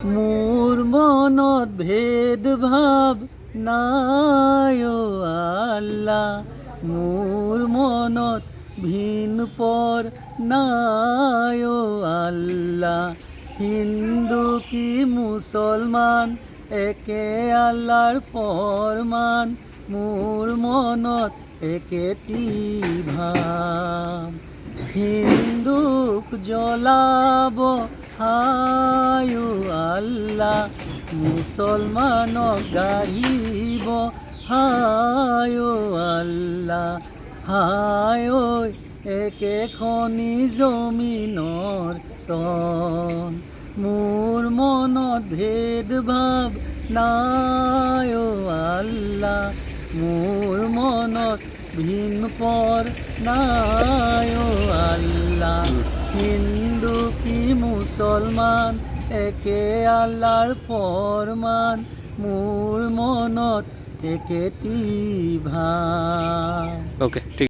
মোৰ মনত ভেদভাৱ নাই অ আল্লাহ, মোৰ মনত ভিন পৰ নাই অ আল্লাহ। হিন্দু কি মুছলমান একে আল্লাহৰ ফৰমান, মোৰ মনত একেটি ভাৱ। হিন্দুক জ্বলাব হায় অ আল্লাহ, মুছলমানক গাঢ়িব হায় অ আল্লাহ। হায় ঐ একেখনি জমিনৰ তন, মোৰ মনত ভেদভাৱ নাই অ আল্লাহ, মোৰ মনত ভিন পৰ নাই অ আল্লাহ। হিন্দু কি মুছলমান একে আল্লাহৰ ফৰমান, মোৰ মনত একেটি ভাৱ। ওকে, ঠিক।